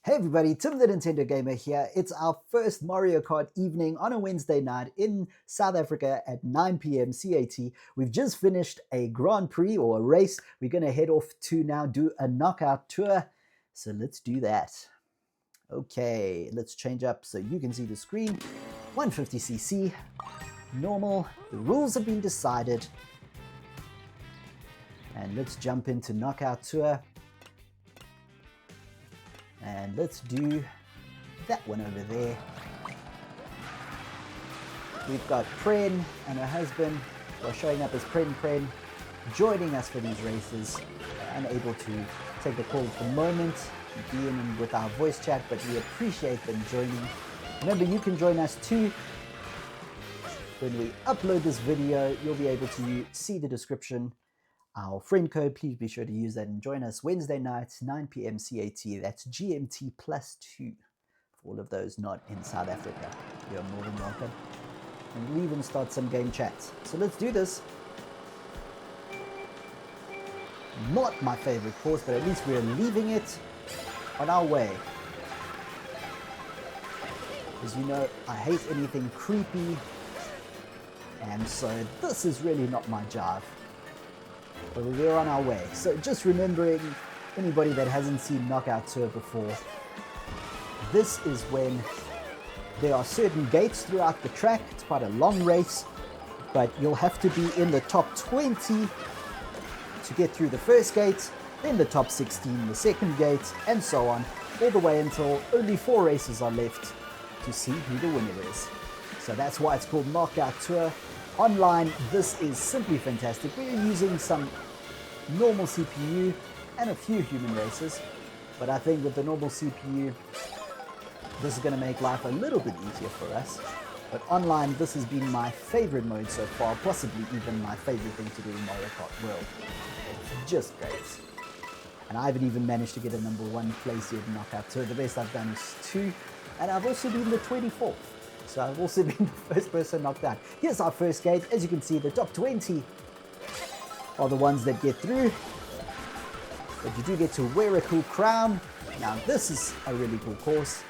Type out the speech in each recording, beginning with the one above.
Hey everybody, Tim the Nintendo Gamer here. It's our first Mario Kart evening on a Wednesday night in South Africa at 9 p.m. CAT. We've just finished a Grand Prix or a race. We're going to head off to now do a knockout tour. So let's do that. Okay, let's change up so you can see the screen. 150cc, normal. The rules have been decided. And let's jump into knockout tour. And let's do that one over there. We've got Pren and her husband who are showing up as Pren, joining us for these races. Unable to take the call at the moment, being with our voice chat, but we appreciate them joining. Remember, you can join us too. When we upload this video, you'll be able to see the description. Our friend code, please be sure to use that and join us Wednesday nights, 9 p.m. CAT. That's GMT +2 for all of those not in South Africa. You're more than welcome. And we'll even start some game chats. So let's do this. Not my favorite course, but at least we're leaving it on our way. As you know, I hate anything creepy. And so this is really not my jive. But we're on our way. So just remembering, anybody that hasn't seen Knockout Tour before, this is when there are certain gates throughout the track. It's quite a long race, but you'll have to be in the top 20 to get through the first gate, then the top 16 the second gate, and so on, all the way until only 4 races are left to see who the winner is. So that's why it's called Knockout Tour. Online, this is simply fantastic. We're using some normal CPU and a few human races, but I think with the normal CPU, this is going to make life a little bit easier for us. But online, this has been my favorite mode so far, possibly even my favorite thing to do in Mario Kart World. It's just great. And I haven't even managed to get a #1 place yet in Knockout Tour. The best I've done is 2, and I've also been the 24th. So I've also been the first person knocked out. Here's our first gate. As you can see, the top 20 are the ones that get through. But you do get to wear a cool crown. Now this is a really cool course,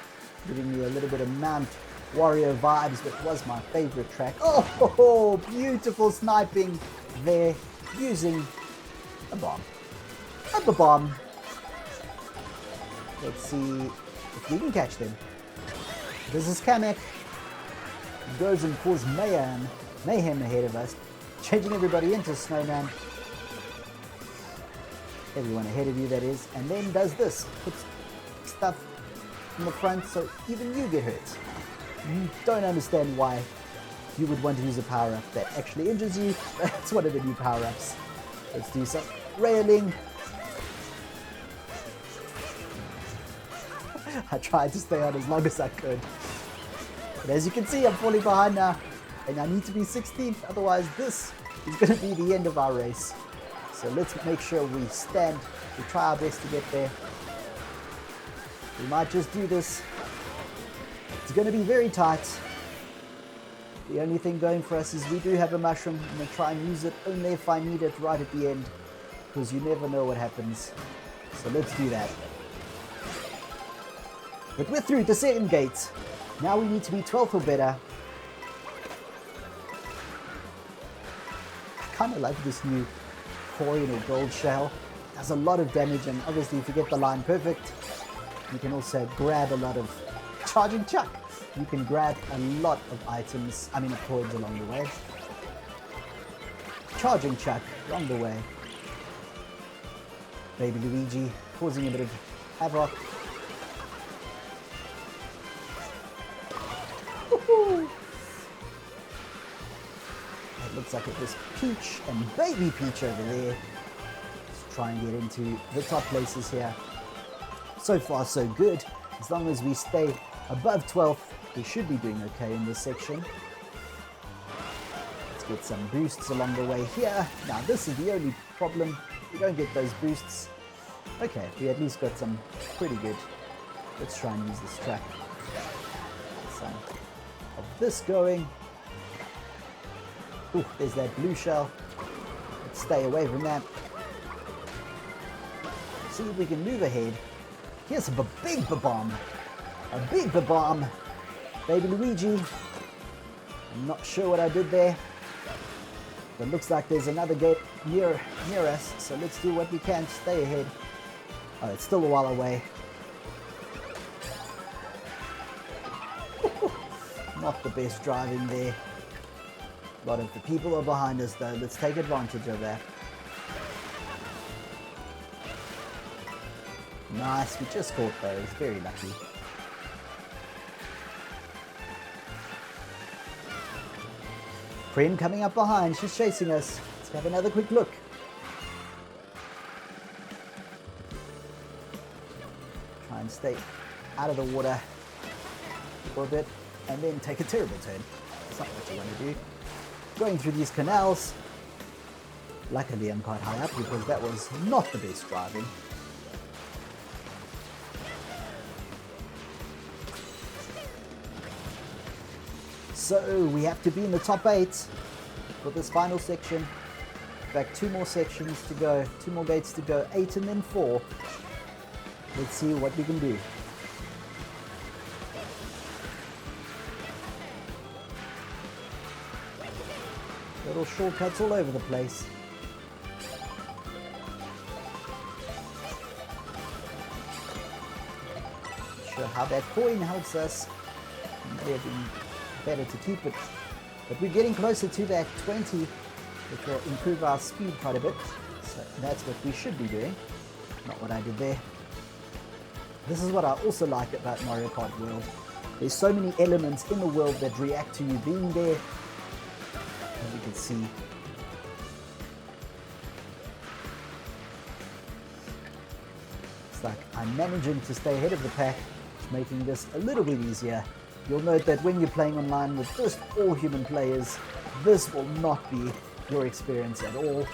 giving me a little bit of Mount Wario vibes, but it was my favorite track. Oh, beautiful sniping there using a bomb. A bomb. Let's see if we can catch them. This is Kamek. Goes and causes mayhem ahead of us, changing everybody into Snowman. Everyone ahead of you, that is, and then does this, puts stuff in the front so even you get hurt. You don't understand why you would want to use a power-up that actually injures you. That's one of the new power-ups. Let's do some railing. I tried to stay on as long as I could. But as you can see, I'm falling behind now, and I need to be 16th, otherwise this is going to be the end of our race. So let's make sure we stand, we try our best to get there. We might just do this. It's going to be very tight. The only thing going for us is we do have a mushroom. I'm going to try and use it only if I need it right at the end, because you never know what happens. So let's do that. But we're through the second gate. Now we need to be 12th or better. I kind of like this new coin or gold shell. It does a lot of damage, and obviously if you get the line perfect, you can also grab a lot of charging chuck. You can grab a lot of items, coins along the way. Charging chuck along the way. Baby Luigi causing a bit of havoc. It looks like it was Peach and Baby Peach over there. Let's try and get into the top places here. So far so good. As long as we stay above 12th, we should be doing okay in this section. Let's get some boosts along the way here. Now this is the only problem. We don't get those boosts. Okay, we at least got some pretty good. Let's try and use this track. Some of this going. Ooh, there's that blue shell. Let's stay away from that. See if we can move ahead. Here's a big bomb. A big bomb. Baby Luigi. I'm not sure what I did there. But looks like there's another gate near us. So let's do what we can to stay ahead. Oh, it's still a while away. Not the best driving there. A lot of the people are behind us though. Let's take advantage of that. Nice, we just caught those. Very lucky. Prim coming up behind. She's chasing us. Let's have another quick look. Try and stay out of the water for a bit and then take a terrible turn. That's not what you want to do. Going through these canals. Luckily I'm quite high up because that was not the best driving. So we have to be in the top 8 for this final section. In fact, 2 more sections to go, 2 more gates to go, 8 and then 4. Let's see what we can do. Little shortcuts all over the place. Not sure how that coin helps us. May have been better to keep it, but we're getting closer to that 20, which will improve our speed quite a bit. So that's what we should be doing, not what I did there. This is what I also like about Mario Kart World. There's so many elements in the world that react to you being there. As you can see, it's like I'm managing to stay ahead of the pack, making this a little bit easier. You'll note that when you're playing online with just all human players, this will not be your experience at all.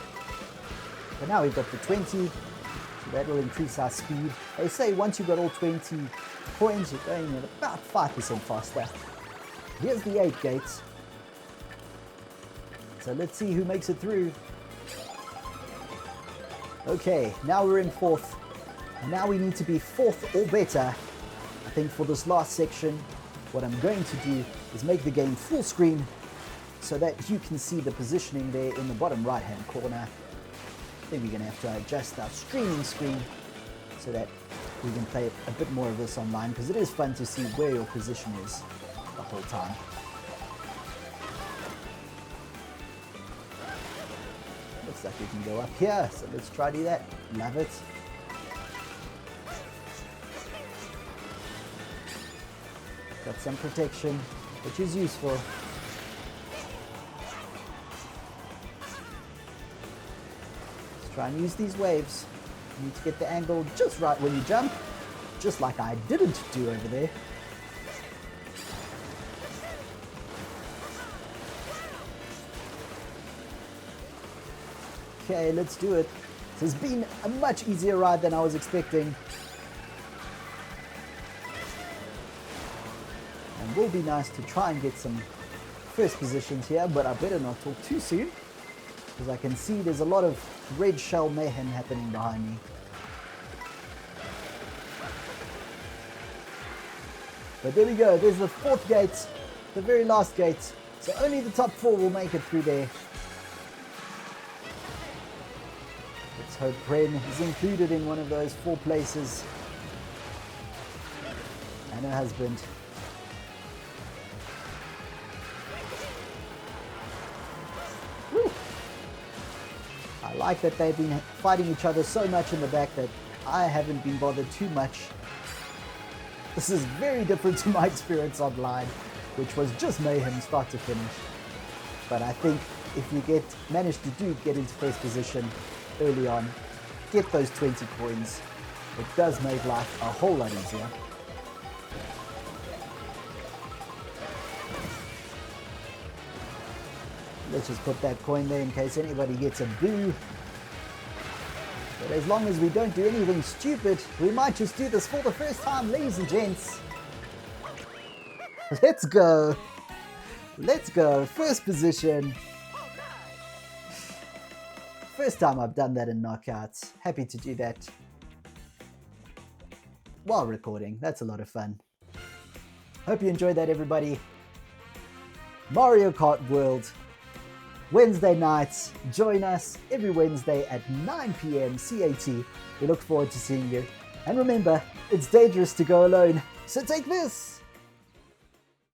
But now we've got the 20, so that will increase our speed. They say once you've got all 20 coins, you're going at about 5% faster. Here's the 8 gates. So let's see who makes it through. Okay, now we're in 4th. Now we need to be 4th or better. I think for this last section, what I'm going to do is make the game full screen so that you can see the positioning there in the bottom right hand corner. Then we're going to have to adjust our streaming screen so that we can play a bit more of this online, because it is fun to see where your position is the whole time. Looks like we can go up here, so let's try to do that. Love it. Got some protection, which is useful. Let's try and use these waves. You need to get the angle just right when you jump, just like I didn't do over there. Okay, let's do it. This has been a much easier ride than I was expecting. And will be nice to try and get some first positions here, but I better not talk too soon, because I can see there's a lot of red shell mayhem happening behind me. But there we go, there's the 4th gate, the very last gate. So only the top 4 will make it through there. Let's hope Pren is included in one of those 4 places. And her husband. Woo. I like that they've been fighting each other so much in the back that I haven't been bothered too much. This is very different to my experience online, which was just mayhem start to finish. But I think if you manage to get into first position early on, get those 20 coins, it does make life a whole lot easier. Let's just put that coin there in case anybody gets a boo. But as long as we don't do anything stupid, we might just do this for the first time, ladies and gents. Let's go. Let's go. First position. First time I've done that in knockouts. Happy to do that. while recording. That's a lot of fun. Hope you enjoyed that, everybody. Mario Kart World Wednesday nights. Join us every Wednesday at 9 p.m. CAT. We look forward to seeing you. And remember, it's dangerous to go alone, so take this!